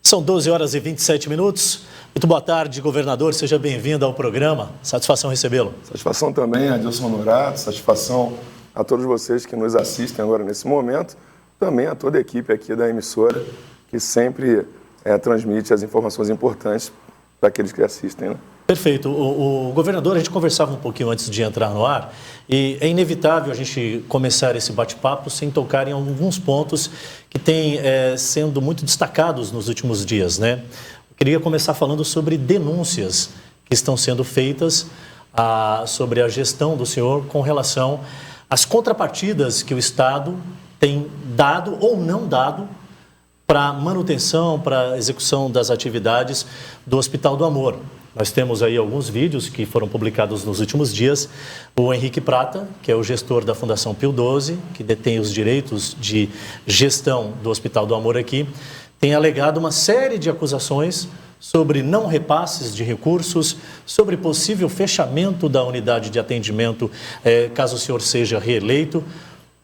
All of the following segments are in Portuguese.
São 12 horas e 27 minutos. Muito boa tarde, governador. Seja bem-vindo ao programa. Satisfação recebê-lo. Satisfação também, Adilson Honorato. Satisfação a todos vocês que nos assistem agora nesse momento. Também a toda a equipe aqui da emissora, que sempre transmite as informações importantes para aqueles que assistem, né? Perfeito. O governador, a gente conversava um pouquinho antes de entrar no ar e é inevitável a gente começar esse bate-papo sem tocar em alguns pontos que têm sendo muito destacados nos últimos dias, né? Eu queria começar falando sobre denúncias que estão sendo feitas sobre a gestão do senhor com relação às contrapartidas que o Estado tem dado ou não dado para manutenção, para execução das atividades do Hospital do Amor. Nós temos aí alguns vídeos que foram publicados nos últimos dias. O Henrique Prata, que é o gestor da Fundação Pio XII, que detém os direitos de gestão do Hospital do Amor aqui, tem alegado uma série de acusações sobre não repasses de recursos, sobre possível fechamento da unidade de atendimento, caso o senhor seja reeleito.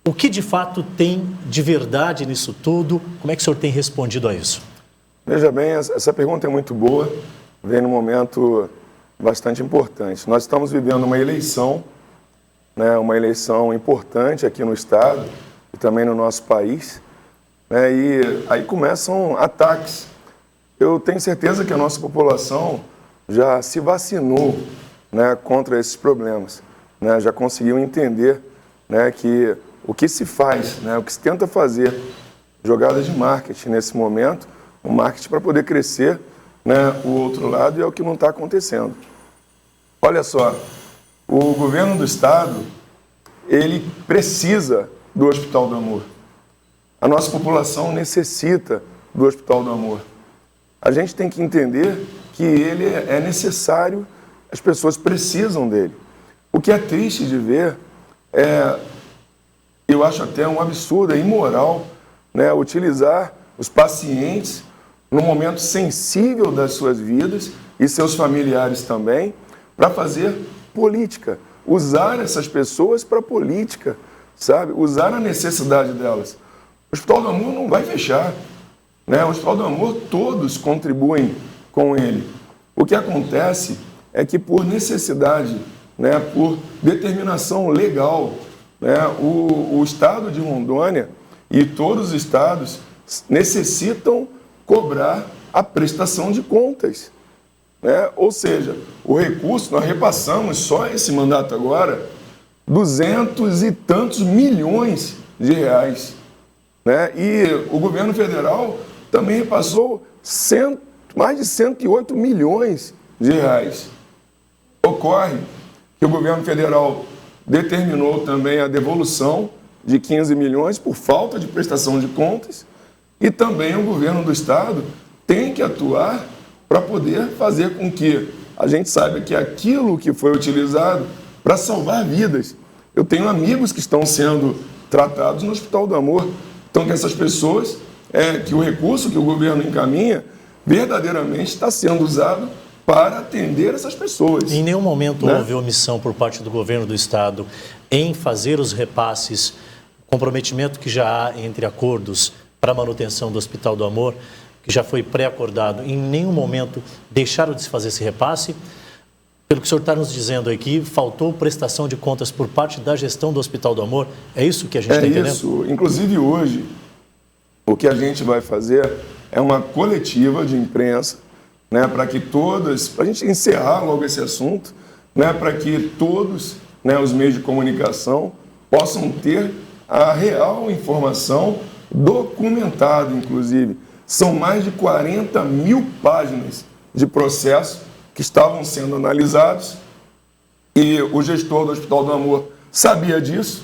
O que de fato tem de verdade nisso tudo? Como é que o senhor tem respondido a isso? Veja bem, essa pergunta é muito boa. Vem num momento bastante importante. Nós estamos vivendo uma eleição, né, uma eleição importante aqui no Estado e também no nosso país, né, e aí começam ataques. Eu tenho certeza que a nossa população já se vacinou, né, contra esses problemas, né, já conseguiu entender, né, que o que se faz, né, o que se tenta fazer, jogadas de marketing nesse momento, um marketing para poder crescer, né, o outro lado, e é o que não está acontecendo. Olha só, o governo do Estado, ele precisa do Hospital do Amor. A nossa população necessita do Hospital do Amor. A gente tem que entender que ele é necessário, as pessoas precisam dele. O que é triste de ver eu acho até um absurdo, é imoral, né, utilizar os pacientes num momento sensível das suas vidas e seus familiares também, para fazer política. Usar essas pessoas para política, sabe? Usar a necessidade delas. O Hospital do Amor não vai fechar, né? O Hospital do Amor, todos contribuem com ele. O que acontece é que por necessidade, né, por determinação legal, né, o Estado de Rondônia e todos os estados necessitam cobrar a prestação de contas, né? Ou seja, o recurso, nós repassamos só esse mandato agora 200 e tantos milhões de reais, né? E o governo federal também repassou mais de 108 milhões de reais. Ocorre que o governo federal determinou também a devolução de 15 milhões por falta de prestação de contas. E também o governo do Estado tem que atuar para poder fazer com que a gente saiba que aquilo que foi utilizado para salvar vidas. Eu tenho amigos que estão sendo tratados no Hospital do Amor. Então, que essas pessoas, que o recurso que o governo encaminha, verdadeiramente está sendo usado para atender essas pessoas. Em nenhum momento, né, houve omissão por parte do governo do Estado em fazer os repasses, comprometimento que já há entre acordos para a manutenção do Hospital do Amor, que já foi pré-acordado. Em nenhum momento deixaram de se fazer esse repasse. Pelo que o senhor está nos dizendo aqui, faltou prestação de contas por parte da gestão do Hospital do Amor. É isso que a gente está entendendo? É isso. Inclusive hoje, o que a gente vai fazer é uma coletiva de imprensa, né, para que todas, para a gente encerrar logo esse assunto, né, para que todos, né, os meios de comunicação possam ter a real informação documentada, inclusive. São mais de 40 mil páginas de processo que estavam sendo analisados e o gestor do Hospital do Amor sabia disso,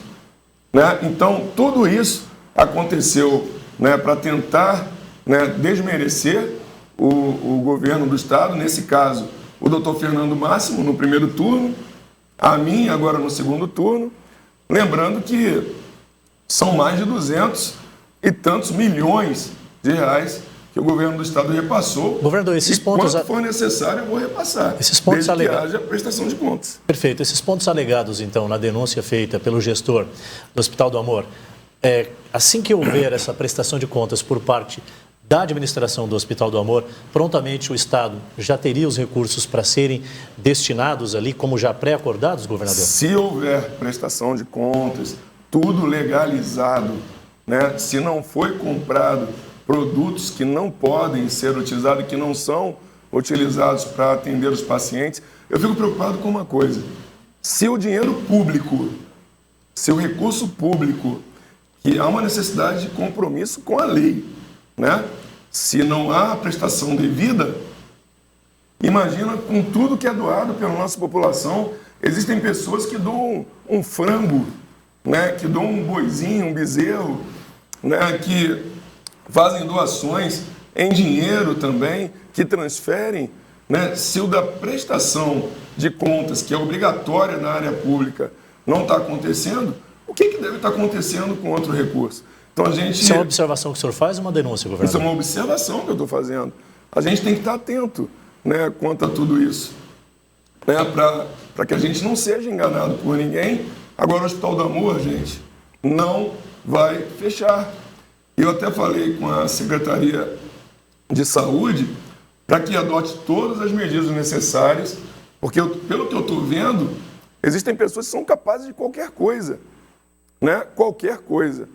né? Então, tudo isso aconteceu, né, para tentar, né, desmerecer o governo do Estado, nesse caso, o doutor Fernando Máximo, no primeiro turno, a mim, agora no segundo turno, lembrando que são mais de 200 e tantos milhões de reais que o governo do Estado repassou. Governador, esses pontos... quanto for necessário, eu vou repassar. Esses pontos desde que haja prestação de contas. Perfeito. Esses pontos alegados, então, na denúncia feita pelo gestor do Hospital do Amor, assim que houver essa prestação de contas por parte da administração do Hospital do Amor, prontamente o Estado já teria os recursos para serem destinados ali, como já pré-acordados, governador? Se houver prestação de contas, tudo legalizado, né? Se não foi comprado produtos que não podem ser utilizados, que não são utilizados para atender os pacientes, eu fico preocupado com uma coisa. Se o dinheiro público, se o recurso público, que há uma necessidade de compromisso com a lei, né? Se não há prestação devida, imagina com tudo que é doado pela nossa população. Existem pessoas que doam um frango, né? Que doam um boizinho, um bezerro, né? Que fazem doações em dinheiro também, que transferem, né? Se o da prestação de contas, que é obrigatória na área pública, não está acontecendo, o que deve estar acontecendo com outro recurso? Então, a gente... Isso é uma observação que o senhor faz ou uma denúncia, governador? Isso é uma observação que eu estou fazendo. A gente tem que estar atento, né, quanto a tudo isso, né, para que a gente não seja enganado por ninguém. Agora, o Hospital do Amor, gente, não vai fechar. Eu até falei com a Secretaria de Saúde para que adote todas as medidas necessárias, porque, pelo que eu estou vendo, existem pessoas que são capazes de qualquer coisa, né? Qualquer coisa.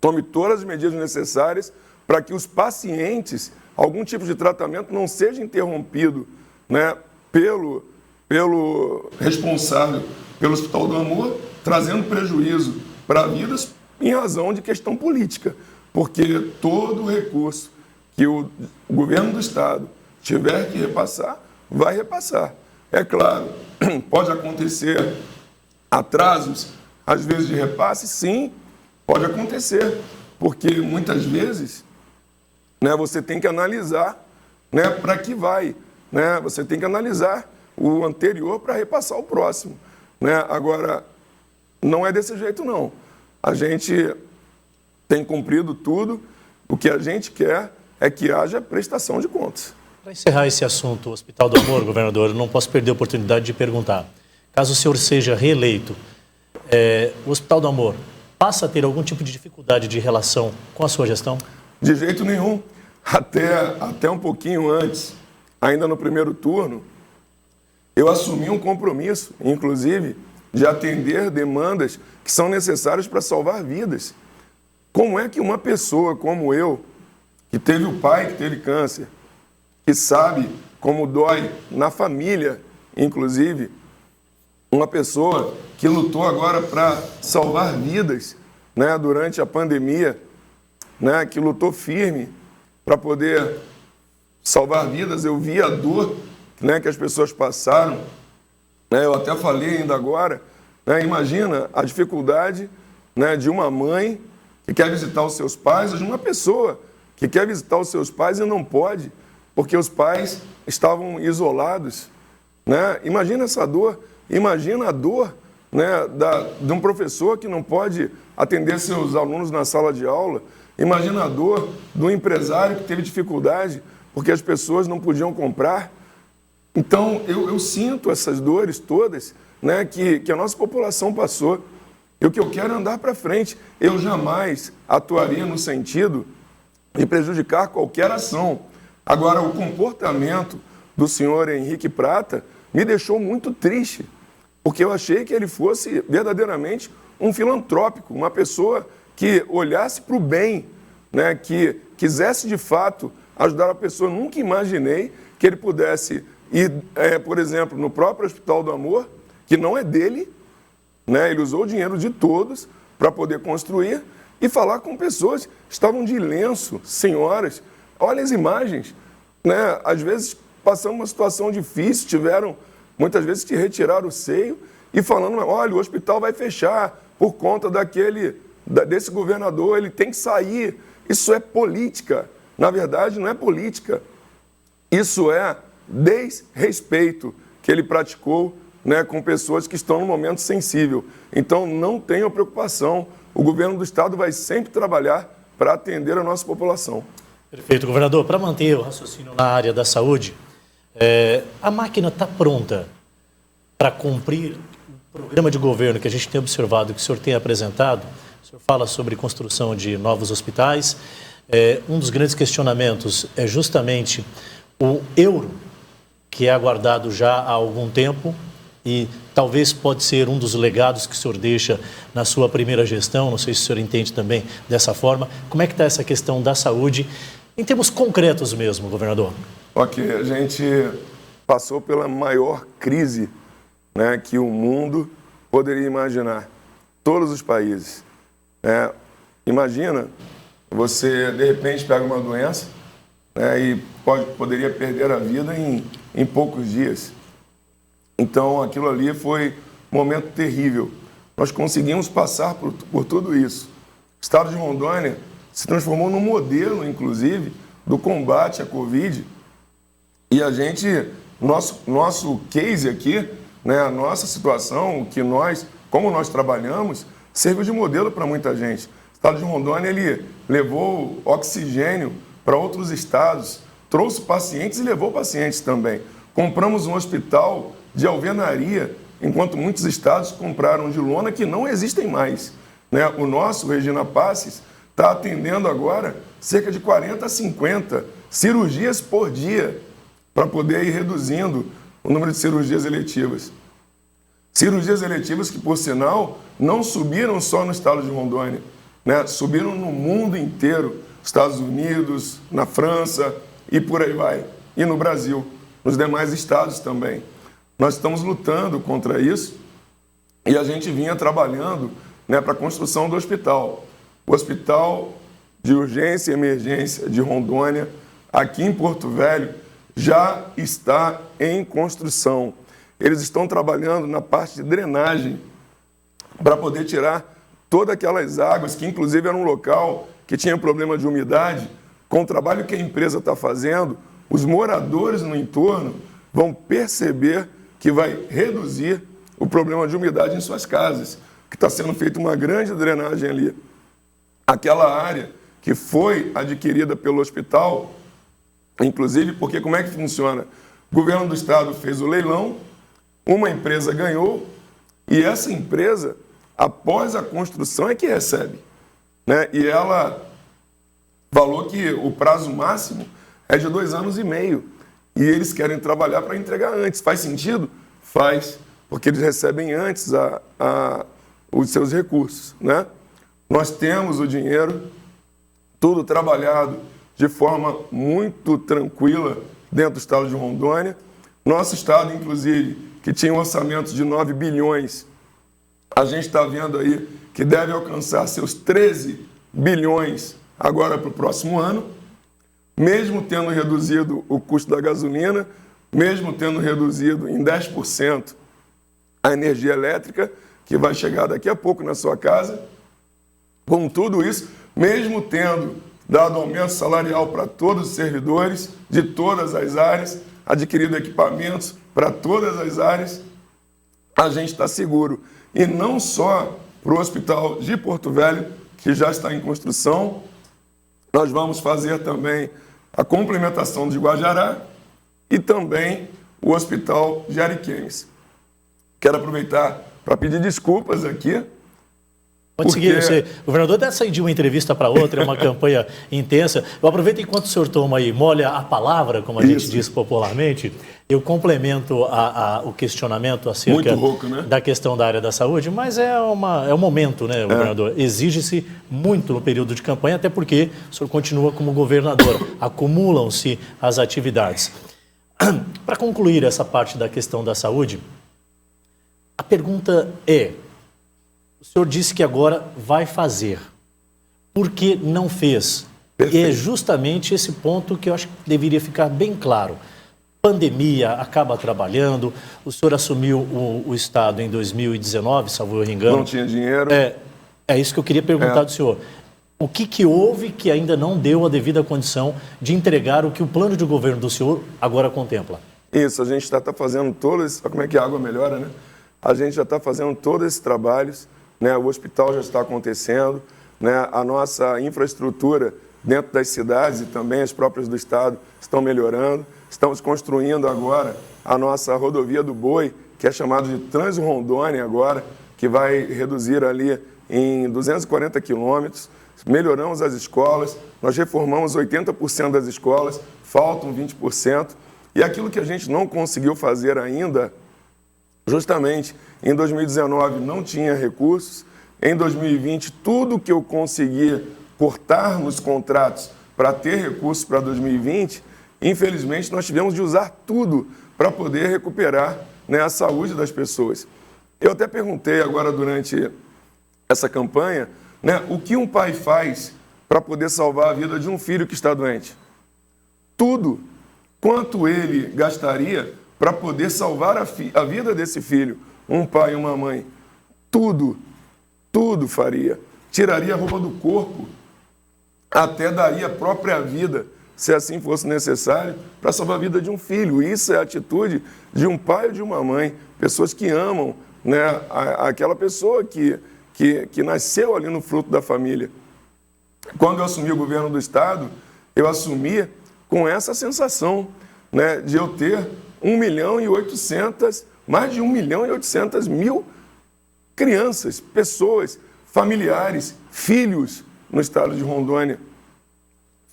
Tome todas as medidas necessárias para que os pacientes, algum tipo de tratamento não seja interrompido, né, pelo responsável pelo Hospital do Amor, trazendo prejuízo para vidas em razão de questão política. Porque todo o recurso que o governo do Estado tiver que repassar, vai repassar. É claro, pode acontecer atrasos, às vezes, de repasse, sim, pode acontecer, porque muitas vezes, né, você tem que analisar, né, para que vai, né, você tem que analisar o anterior para repassar o próximo, né? Agora, não é desse jeito, não. A gente tem cumprido tudo, o que a gente quer é que haja prestação de contas. Para encerrar esse assunto, o Hospital do Amor, governador, eu não posso perder a oportunidade de perguntar. Caso o senhor seja reeleito, o Hospital do Amor passa a ter algum tipo de dificuldade de relação com a sua gestão? De jeito nenhum. Até um pouquinho antes, ainda no primeiro turno, eu assumi um compromisso, inclusive, de atender demandas que são necessárias para salvar vidas. Como é que uma pessoa como eu, que teve o pai que teve câncer, que sabe como dói na família, inclusive, uma pessoa que lutou agora para salvar vidas, né, durante a pandemia, né, que lutou firme para poder salvar vidas. Eu vi a dor, né, que as pessoas passaram, né, eu até falei ainda agora, né, imagina a dificuldade, né, de uma mãe que quer visitar os seus pais, ou de uma pessoa que quer visitar os seus pais e não pode, porque os pais estavam isolados, né? Imagina essa dor, imagina a dor, né, de um professor que não pode atender seus alunos na sala de aula, imagina a dor do empresário que teve dificuldade porque as pessoas não podiam comprar. Então, eu sinto essas dores todas, né, que a nossa população passou. E o que eu quero é andar para frente. Eu jamais atuaria no sentido de prejudicar qualquer ação. Agora, o comportamento do senhor Henrique Prata me deixou muito triste, porque eu achei que ele fosse verdadeiramente um filantrópico, uma pessoa que olhasse para o bem, né, que quisesse de fato ajudar a pessoa. Nunca imaginei que ele pudesse ir, por exemplo, no próprio Hospital do Amor, que não é dele, né, ele usou o dinheiro de todos para poder construir, e falar com pessoas que estavam de lenço, senhoras. Olha as imagens, né? Às vezes passando uma situação difícil, tiveram muitas vezes que retirar o seio e falando, olha, o hospital vai fechar por conta desse governador, ele tem que sair. Isso é política. Na verdade, não é política. Isso é desrespeito que ele praticou, né, com pessoas que estão num momento sensível. Então, não tenham preocupação. O governo do Estado vai sempre trabalhar para atender a nossa população. Perfeito, governador. Para manter o raciocínio na área da saúde, a máquina está pronta para cumprir o programa de governo que a gente tem observado, que o senhor tem apresentado. O senhor fala sobre construção de novos hospitais Um dos grandes questionamentos é justamente o euro, que é aguardado já há algum tempo e talvez pode ser um dos legados que o senhor deixa na sua primeira gestão, não sei se o senhor entende também dessa forma. Como é que está essa questão da saúde, em termos concretos mesmo, governador? Ok, a gente passou pela maior crise, né, que o mundo poderia imaginar, todos os países. Imagina, você de repente pega uma doença, né, e poderia perder a vida em poucos dias. Então, aquilo ali foi um momento terrível. Nós conseguimos passar por tudo isso. O estado de Rondônia se transformou num modelo, inclusive, do combate à Covid. E a gente, nosso case aqui, né, a nossa situação, como nós trabalhamos, serviu de modelo para muita gente. O estado de Rondônia, ele levou oxigênio para outros estados, trouxe pacientes e levou pacientes também. Compramos um hospital de alvenaria, enquanto muitos estados compraram de lona que não existem mais, né? O nosso, Regina Passes, está atendendo agora cerca de 40 a 50 cirurgias por dia, para poder ir reduzindo o número de cirurgias eletivas. Cirurgias eletivas que, por sinal, não subiram só no estado de Rondônia, né? Subiram no mundo inteiro, Estados Unidos, na França e por aí vai. E no Brasil, nos demais estados também. Nós estamos lutando contra isso e a gente vinha trabalhando, né, para a construção do hospital. O Hospital de Urgência e Emergência de Rondônia, aqui em Porto Velho, já está em construção. Eles estão trabalhando na parte de drenagem para poder tirar todas aquelas águas, que inclusive era um local que tinha problema de umidade. Com o trabalho que a empresa está fazendo, os moradores no entorno vão perceber que vai reduzir o problema de umidade em suas casas, que está sendo feita uma grande drenagem ali. Aquela área que foi adquirida pelo hospital, inclusive, porque como é que funciona? O governo do estado fez o leilão, uma empresa ganhou, e essa empresa, após a construção, é que recebe, né? E ela falou que o prazo máximo é de 2 anos e meio. E eles querem trabalhar para entregar antes. Faz sentido? Faz, porque eles recebem antes os seus recursos, né? Nós temos o dinheiro, tudo trabalhado de forma muito tranquila dentro do estado de Rondônia. Nosso estado, inclusive, que tinha um orçamento de 9 bilhões, a gente está vendo aí que deve alcançar seus 13 bilhões agora para o próximo ano, mesmo tendo reduzido o custo da gasolina, mesmo tendo reduzido em 10% a energia elétrica, que vai chegar daqui a pouco na sua casa. Com tudo isso, mesmo tendo dado aumento salarial para todos os servidores de todas as áreas, adquirido equipamentos para todas as áreas, a gente está seguro. E não só para o Hospital de Porto Velho, que já está em construção, nós vamos fazer também a complementação de Guajará e também o Hospital de Ariquemes. Quero aproveitar para pedir desculpas aqui. Pode seguir, você, governador, deve sair de uma entrevista para outra, é uma campanha intensa. Eu aproveito enquanto o senhor toma aí, molha a palavra, como a gente diz popularmente, eu complemento o questionamento acerca da questão da área da saúde, mas é um momento, né, governador? Exige-se muito no período de campanha, até porque o senhor continua como governador, acumulam-se as atividades. Para concluir essa parte da questão da saúde, a pergunta é: o senhor disse que agora vai fazer. Por que não fez? Perfeito. E é justamente esse ponto que eu acho que deveria ficar bem claro. Pandemia, acaba trabalhando, o senhor assumiu o Estado em 2019, salvo eu engano. Não tinha dinheiro. É isso que eu queria perguntar do senhor. O que houve que ainda não deu a devida condição de entregar o que o plano de governo do senhor agora contempla? Isso, a gente está fazendo todos... Como é que a água melhora, né? A gente já está fazendo todos esses trabalhos, né? O hospital já está acontecendo, né? A nossa infraestrutura dentro das cidades e também as próprias do Estado estão melhorando. Estamos construindo agora a nossa rodovia do Boi, que é chamada de Transrondônia agora, que vai reduzir ali em 240 quilômetros. melhoramos as escolas, nós reformamos 80% das escolas, faltam 20%. E aquilo que a gente não conseguiu fazer ainda, justamente em 2019 não tinha recursos, em 2020 tudo que eu consegui cortar nos contratos para ter recursos para 2020, infelizmente nós tivemos de usar tudo para poder recuperar, né, a saúde das pessoas. Eu até perguntei agora durante essa campanha, né, o que um pai faz para poder salvar a vida de um filho que está doente. Tudo. Quanto ele gastaria para poder salvar a vida desse filho, um pai e uma mãe? Tudo faria. Tiraria a roupa do corpo, até daria a própria vida, se assim fosse necessário, para salvar a vida de um filho. Isso é a atitude de um pai ou de uma mãe, pessoas que amam, né, aquela pessoa que nasceu ali no fruto da família. Quando eu assumi o governo do Estado, eu assumi com essa sensação, né, de eu ter mais de 1.800.000 crianças, pessoas, familiares, filhos no estado de Rondônia.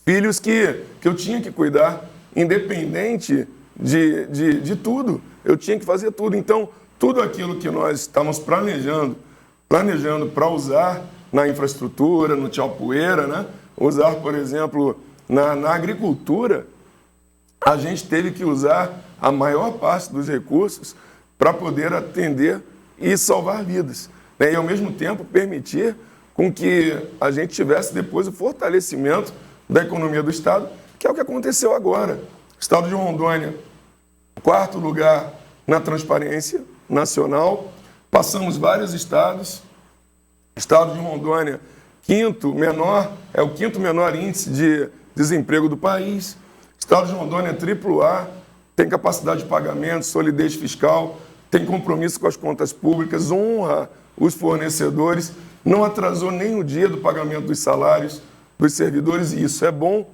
Filhos que eu tinha que cuidar, independente de tudo. Eu tinha que fazer tudo. Então, tudo aquilo que nós estamos planejando para usar na infraestrutura, no Tchau Poeira, né? Usar, por exemplo, na agricultura, a gente teve que usar a maior parte dos recursos para poder atender e salvar vidas, né? E, ao mesmo tempo, permitir com que a gente tivesse depois o fortalecimento da economia do Estado, que é o que aconteceu agora. Estado de Rondônia, 4º lugar na transparência nacional, passamos vários estados. Estado de Rondônia, é o quinto menor índice de desemprego do país. Estado de Rondônia, AAA, tem capacidade de pagamento, solidez fiscal, tem compromisso com as contas públicas, honra os fornecedores, não atrasou nem o dia do pagamento dos salários dos servidores, e isso é bom,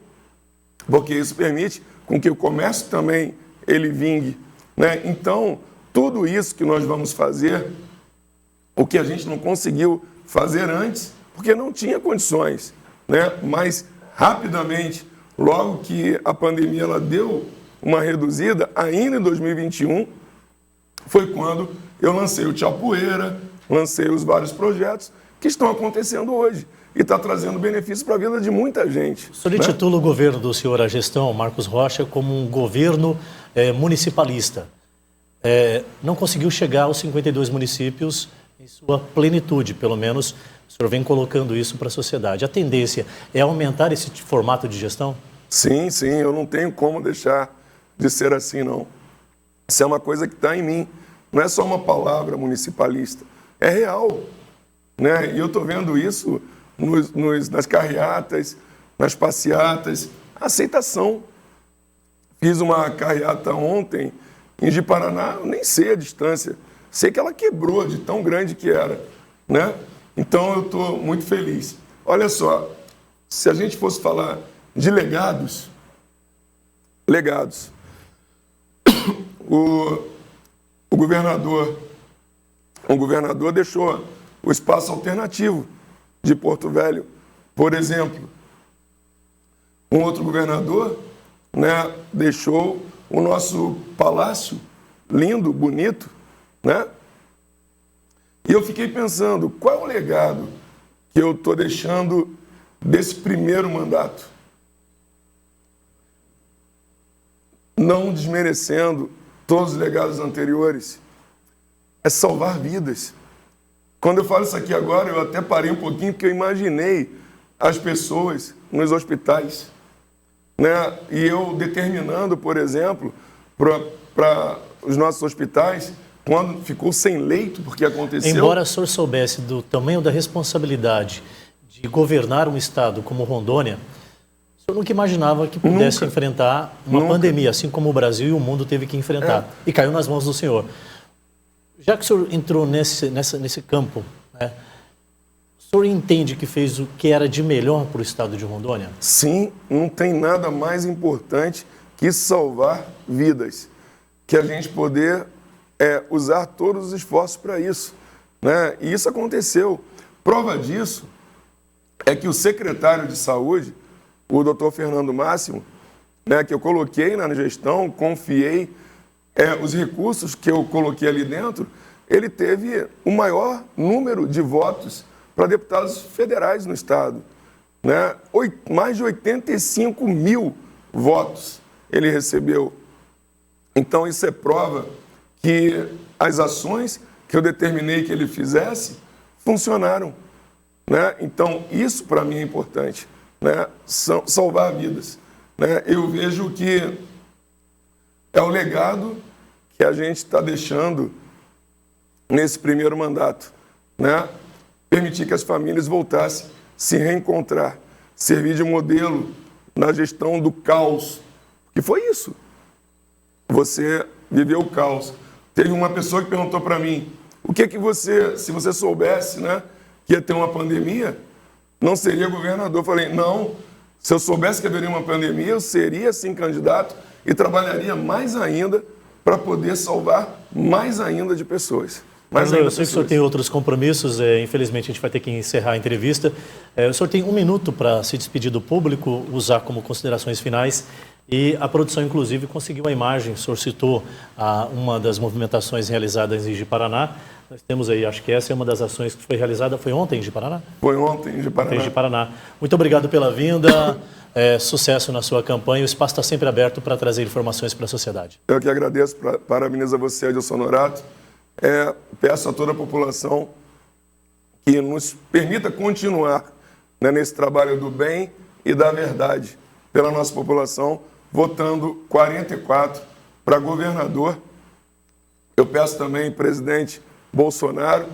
porque isso permite com que o comércio também ele vingue, né? Então, tudo isso que nós vamos fazer, o que a gente não conseguiu fazer antes, porque não tinha condições, né? Mas, rapidamente, logo que a pandemia ela deu uma reduzida, ainda em 2021, foi quando eu lancei o Tchau Poeira, lancei os vários projetos que estão acontecendo hoje e está trazendo benefícios para a vida de muita gente. O senhor intitula o governo do senhor, a gestão, Marcos Rocha, como um governo municipalista. Não conseguiu chegar aos 52 municípios em sua plenitude, pelo menos o senhor vem colocando isso para a sociedade. A tendência é aumentar esse formato de gestão? Sim, eu não tenho como deixar de ser assim, não. Isso é uma coisa que está em mim, não é só uma palavra municipalista, é real, né? E eu estou vendo isso nas carreatas, nas passeatas, aceitação. Fiz uma carreata ontem em Ji-Paraná, eu nem sei a distância, sei que ela quebrou de tão grande que era, né? Então eu estou muito feliz. Olha só, se a gente fosse falar de legados, o governador deixou o espaço alternativo de Porto Velho, por exemplo. Um outro governador, né, deixou o nosso palácio lindo, bonito, né? E eu fiquei pensando, qual é o legado que eu estou deixando desse primeiro mandato? Não desmerecendo todos os legados anteriores, é salvar vidas. Quando eu falo isso aqui agora, eu até parei um pouquinho, porque eu imaginei as pessoas nos hospitais, né? E eu determinando, por exemplo, para os nossos hospitais, quando ficou sem leito, porque aconteceu... Embora o senhor soubesse do tamanho da responsabilidade de governar um estado como Rondônia, o senhor nunca imaginava que pudesse enfrentar uma pandemia, assim como o Brasil e o mundo teve que enfrentar. E caiu nas mãos do senhor. Já que o senhor entrou nesse campo, né, o senhor entende que fez o que era de melhor para o estado de Rondônia? Sim, não tem nada mais importante que salvar vidas. Que a gente poder usar todos os esforços para isso, né? E isso aconteceu. Prova disso é que o secretário de saúde, o doutor Fernando Máximo, né, que eu coloquei na gestão, confiei, os recursos que eu coloquei ali dentro, ele teve o maior número de votos para deputados federais no Estado. Né? Mais de 85 mil votos ele recebeu. Então, isso é prova que as ações que eu determinei que ele fizesse funcionaram. Né? Então, isso para mim é importante, né? Salvar vidas. Né? Eu vejo que é o legado que a gente está deixando nesse primeiro mandato. Né? Permitir que as famílias voltassem a se reencontrar, servir de modelo na gestão do caos, que foi isso. Você viveu o caos. Teve uma pessoa que perguntou para mim, o que você, se você soubesse, né, que ia ter uma pandemia, não seria governador? Eu falei, não, se eu soubesse que haveria uma pandemia, eu seria sim candidato e trabalharia mais ainda para poder salvar mais ainda de pessoas. Eu sei que o senhor tem outros compromissos, infelizmente a gente vai ter que encerrar a entrevista. O senhor tem 1 minuto para se despedir do público, usar como considerações finais, e a produção, inclusive, conseguiu a imagem, o senhor citou uma das movimentações realizadas em Ji-Paraná. Nós temos aí, acho que essa é uma das ações que foi realizada, foi ontem em Ji-Paraná? Foi ontem em Ji-Paraná. Ontem em Ji-Paraná. Muito obrigado pela vinda, sucesso na sua campanha, o espaço está sempre aberto para trazer informações para a sociedade. Eu que agradeço, parabenizo a você, Edilson Norato. Peço a toda a população que nos permita continuar, né, nesse trabalho do bem e da verdade pela nossa população, votando 44 para governador. Eu peço também presidente Bolsonaro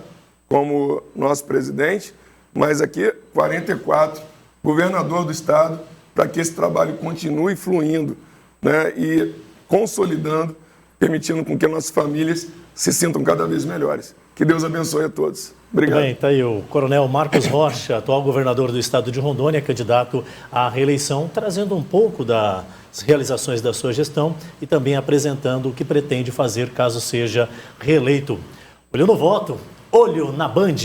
como nosso presidente, mas aqui 44 governador do estado, para que esse trabalho continue fluindo, né, e consolidando, permitindo com que nossas famílias se sintam cada vez melhores. Que Deus abençoe a todos. Obrigado. Muito bem, está aí o coronel Marcos Rocha, atual governador do estado de Rondônia, candidato à reeleição, trazendo um pouco das realizações da sua gestão e também apresentando o que pretende fazer caso seja reeleito. Olho no voto, olho na Band.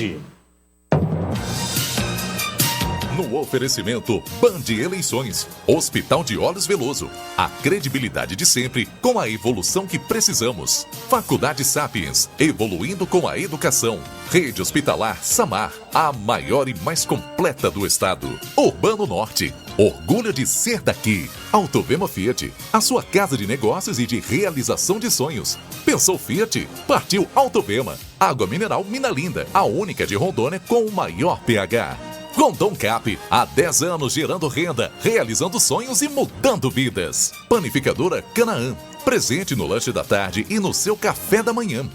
No oferecimento Band Eleições, Hospital de Olhos Veloso, a credibilidade de sempre com a evolução que precisamos. Faculdade Sapiens, evoluindo com a educação. Rede Hospitalar Samar, a maior e mais completa do estado. Urbano Norte, orgulho de ser daqui. Autovema Fiat, a sua casa de negócios e de realização de sonhos. Pensou Fiat? Partiu Autovema. Água mineral Mina Linda, a única de Rondônia com o maior pH. Rondon Cap, há 10 anos gerando renda, realizando sonhos e mudando vidas. Panificadora Canaã, presente no lanche da tarde e no seu café da manhã.